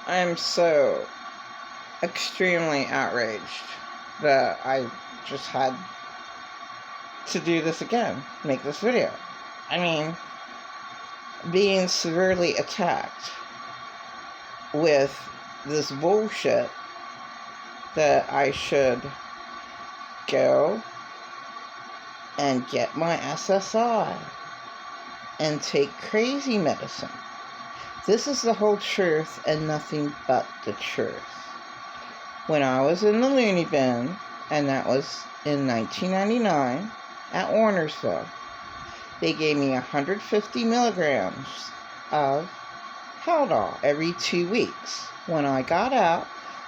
I'm so extremely outraged that I just had to do this again, make this video. I mean, being severely attacked with this bullshit that I should go and get my SSI and take crazy medicine. This is the whole truth and nothing but the truth. When I was in the loony bin, and that was in 1999 at Warnersville, they gave me 150 milligrams of Haldol every 2 weeks. When I got out,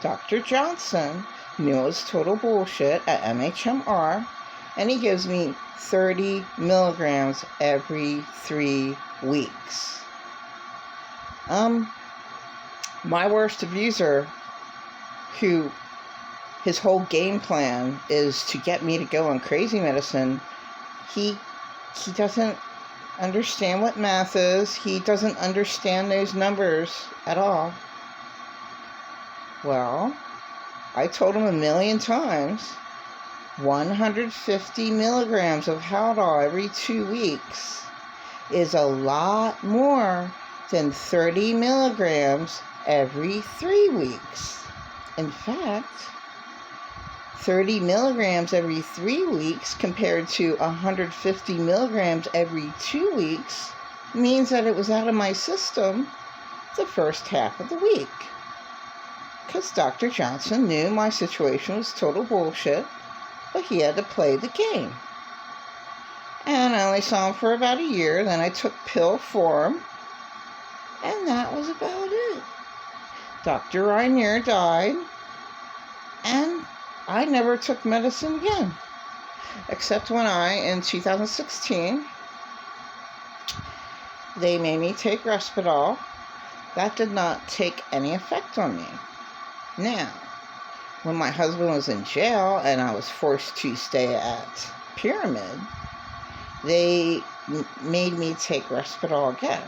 Dr. Johnson knew it was total bullshit at MHMR, and he gives me 30 milligrams every 3 weeks. My worst abuser, who his whole game plan is to get me to go on crazy medicine, he doesn't understand what math is. He doesn't understand those numbers at all. Well, I told him 1,000,000 times, 150 milligrams of Haldol every 2 weeks is a lot more than 30 milligrams every 3 weeks. In fact, 30 milligrams every 3 weeks compared to 150 milligrams every 2 weeks means that it was out of my system the first half of the week. Because Dr. Johnson knew my situation was total bullshit, but he had to play the game. And I only saw him for about a year, then I took pill form, and that was about it. Dr. Rainier died, and I never took medicine again. Except when in 2016, they made me take Risperdal. That did not take any effect on me. Now, when my husband was in jail and I was forced to stay at Pyramid, they made me take Risperdal again.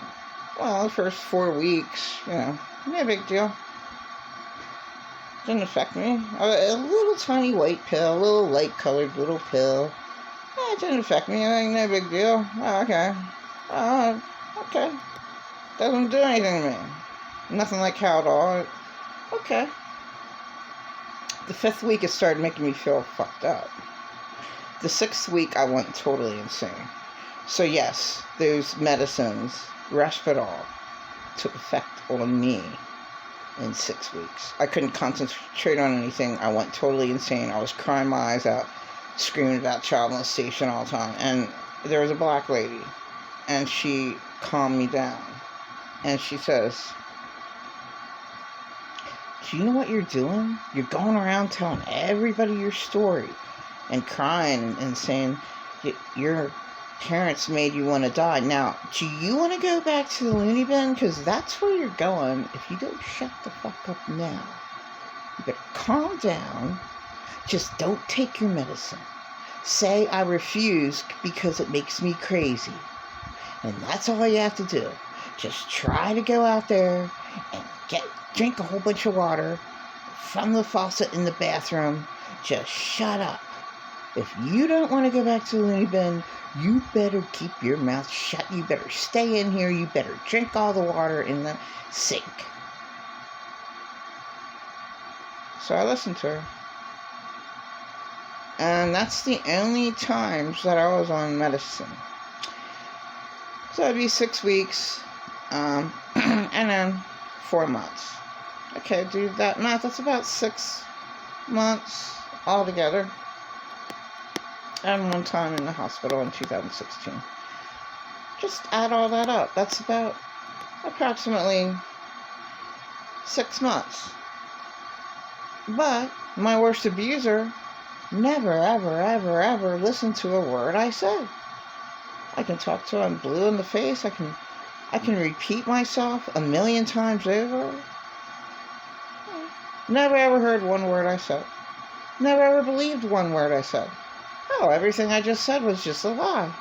Well, the first 4 weeks, no big deal. Didn't affect me. A little tiny white pill, a little light-colored little pill. It didn't affect me. No big deal. Okay. Okay. Doesn't do anything to me. Nothing like Haldol. Okay. The 5th week, it started making me feel fucked up. The 6th week, I went totally insane. So yes, those medicines, Risperdal, took effect on me in 6 weeks. I couldn't concentrate on anything. I went totally insane. I was crying my eyes out, screaming about child molestation all the time. And there was a black lady, and she calmed me down. And she says, "Do you know what you're doing? You're going around telling everybody your story and crying and saying your parents made you want to die. Now, do you want to go back to the loony bin? Because that's where you're going. If you don't shut the fuck up now, you better calm down. Just don't take your medicine. Say I refuse because it makes me crazy. And that's all you have to do. Just try to go out there and drink a whole bunch of water from the faucet in the bathroom. Just shut up. If you don't want to go back to the loony bin, you better keep your mouth shut. You better stay in here. You better drink all the water in the sink." So I listened to her. And that's the only times that I was on medicine. So it'd be 6 weeks, and then 4 months. Okay, do that math. That's about 6 months altogether. And one time in the hospital in 2016. Just add all that up. That's about approximately 6 months. But my worst abuser never, ever, ever, ever listened to a word I said. I can talk to him blue in the face. I can repeat myself 1,000,000 times over. Never ever heard one word I said. Never ever believed one word I said. Oh, everything I just said was just a lie.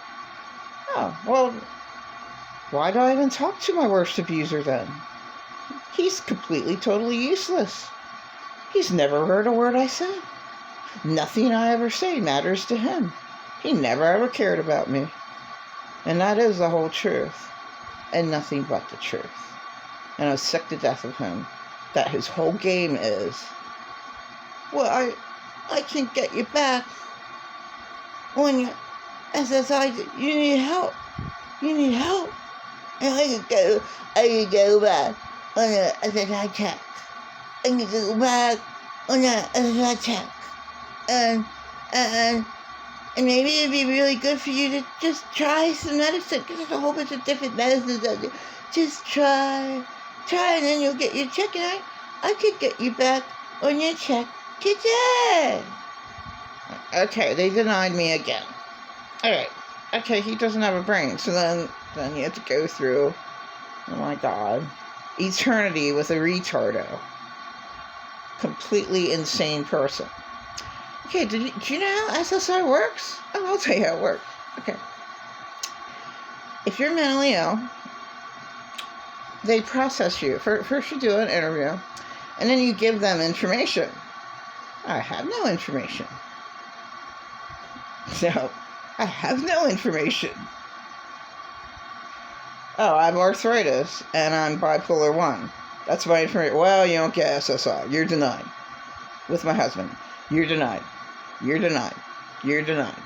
Oh, well, why do I even talk to my worst abuser then? He's completely, totally useless. He's never heard a word I said. Nothing I ever say matters to him. He never ever cared about me. And that is the whole truth. And nothing but the truth. And I was sick to death of him. That his whole game is, well, I can get you back when you SSI, you need help. You need help. And I can go back on the SSI check. I can go back on the SSI check. And maybe it'd be really good for you to just try some medicine, because there's a whole bunch of different medicines out there. Just try, and then you'll get your check, and I could get you back on your check today. Okay, they denied me again. Alright, okay, he doesn't have a brain, so then you have to go through, oh my god, eternity with a retardo. Completely insane person. Okay, do you know how SSI works? Oh, I'll tell you how it works. Okay. If you're mentally ill, they process you. First you do an interview, and then you give them information. I have no information. So, I have no information. Oh, I have arthritis, and I'm bipolar 1. That's my information. Well, you don't get SSI. You're denied. With my husband. You're denied. You're denied. You're denied.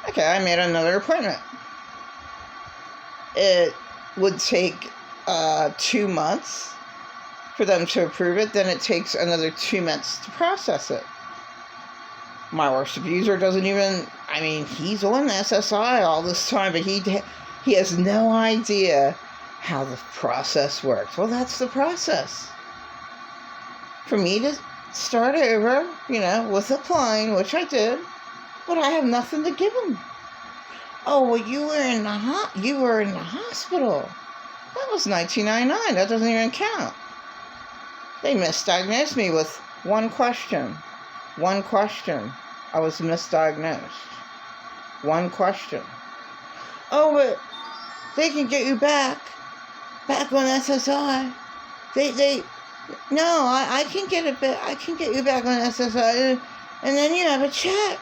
Okay, I made another appointment. It would take 2 months for them to approve it. Then it takes another 2 months to process it. My worst abuser doesn't even, I mean, he's on SSI all this time, but he has no idea how the process works. Well, that's the process. For me to start over, with applying, which I did, but I have nothing to give him. Oh, well, you were in the hospital. That was 1999. That doesn't even count. They misdiagnosed me with one question. One question. I was misdiagnosed. One question. Oh, but they can get you back on SSI. No, I can get it back. I can get you back on SSI, and then you have a check,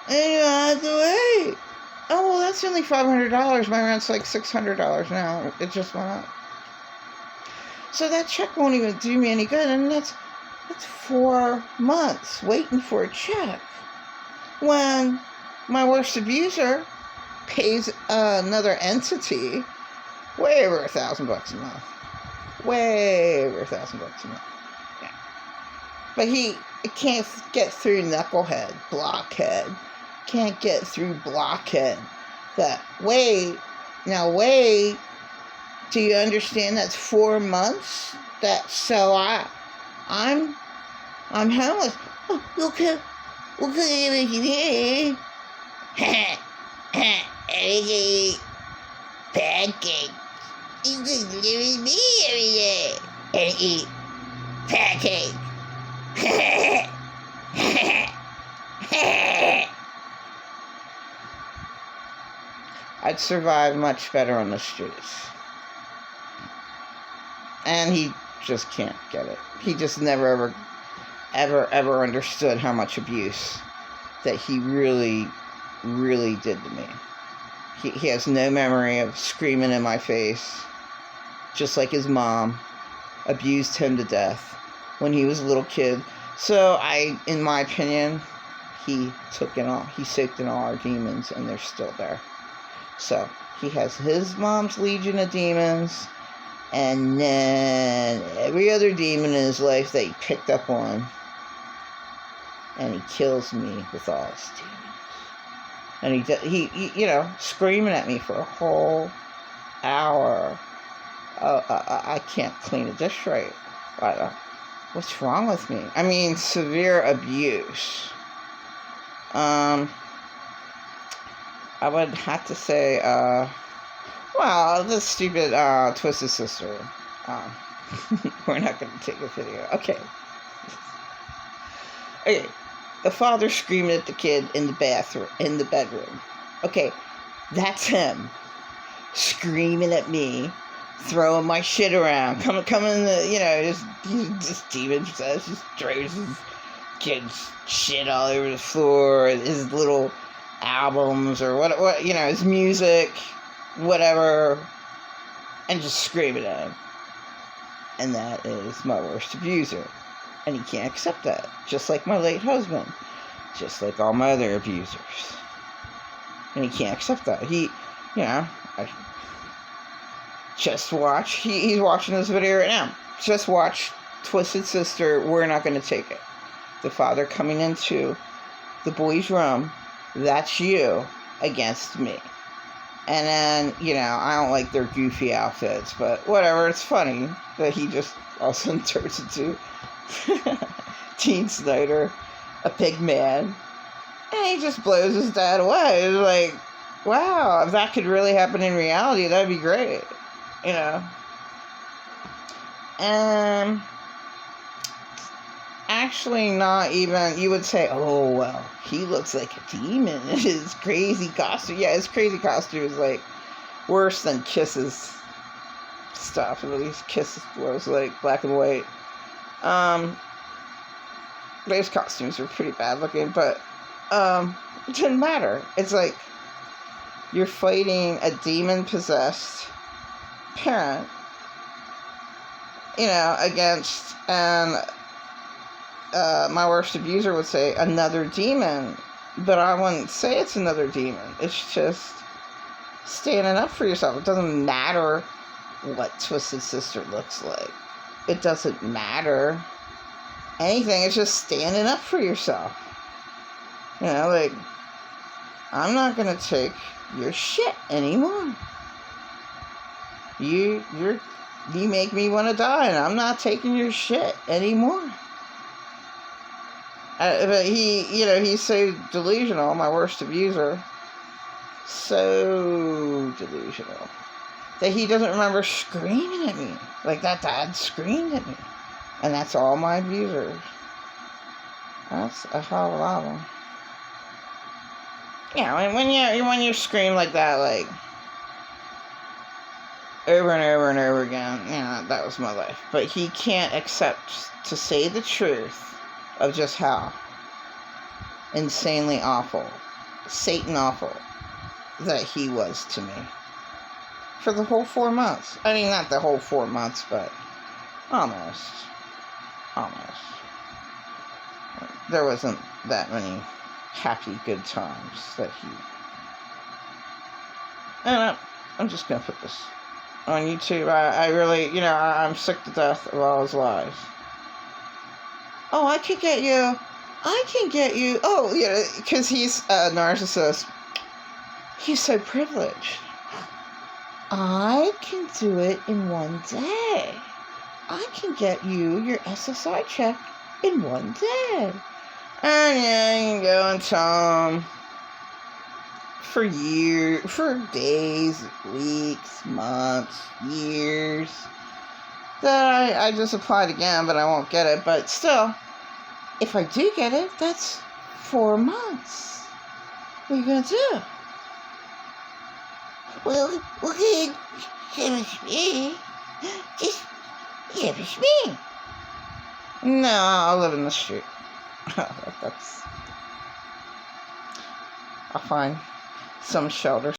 and you don't have to wait. Oh, well, that's only $500. My rent's like $600 now. It just went up. So that check won't even do me any good, and that's 4 months waiting for a check. When my worst abuser pays another entity way over $1,000 a month. Way over $1,000 a month. Yeah. But he can't get through knucklehead, blockhead. Can't get through blockhead. Wait, do you understand that's 4 months? So I'm homeless. Oh, okay, here. Pancake. You can live with me every day and eat pancake. I'd survive much better on the streets. And he just can't get it. He just never ever understood how much abuse that he really, really did to me. He has no memory of screaming in my face, just like his mom abused him to death when he was a little kid. So in my opinion, he soaked in all our demons, and they're still there. So he has his mom's legion of demons, and then every other demon in his life that he picked up on, and he kills me with all his demons. And he screaming at me for a whole hour. I can't clean a dish right. What's wrong with me? I mean, severe abuse. I would have to say, the stupid Twisted Sister. We're not going to take a video. Okay. The father screaming at the kid in the bedroom. Okay, that's him screaming at me throwing my shit around, coming, just demon possessed, just throws his kids' shit all over the floor, his little albums or what, his music, whatever, and just screaming at him. And that is my worst abuser. And he can't accept that. Just like my late husband. Just like all my other abusers. And he can't accept that. I just watch. He's watching this video right now. Just watch Twisted Sister, We're Not Gonna Take It. The father coming into the boy's room. That's you against me. And then, I don't like their goofy outfits, but whatever, it's funny that he just all of a sudden turns into Teen Snyder, a pig man, and he just blows his dad away. It's like, wow, if that could really happen in reality, that'd be great, And actually not even, you would say, oh, well, he looks like a demon in his crazy costume. Yeah, his crazy costume is, like, worse than Kiss's stuff. At least Kiss was, like, black and white. Those costumes were pretty bad looking, but, it didn't matter. It's like, you're fighting a demon-possessed parent, against, and my worst abuser would say another demon, but I wouldn't say it's another demon. It's just standing up for yourself. It doesn't matter what Twisted Sister looks like. It doesn't matter anything. It's just standing up for yourself. I'm not gonna take your shit anymore. You make me want to die, and I'm not taking your shit anymore. But he's so delusional, my worst abuser, so delusional, that he doesn't remember screaming at me, like that dad screamed at me. And that's all my abusers. That's a hell of a lot of them. When you scream like that, like, over and over and over again, that was my life. But he can't accept to say the truth of just how insanely awful, Satan awful, that he was to me. For the whole 4 months. I mean, not the whole 4 months, but almost. There wasn't that many happy, good times that he... And I'm just going to put this on YouTube. I really, I'm sick to death of all his lies. Oh, I can get you. Oh, because he's a narcissist. He's so privileged. I can do it in one day. I can get you your SSI check in one day. And you can go and tell him for days, weeks, months, years, that I just applied again, but I won't get it. But still, if I do get it, that's 4 months. What are you going to do? Well, okay, give it me. Just give it me. No, I'll live in the street. I'll find some shelter.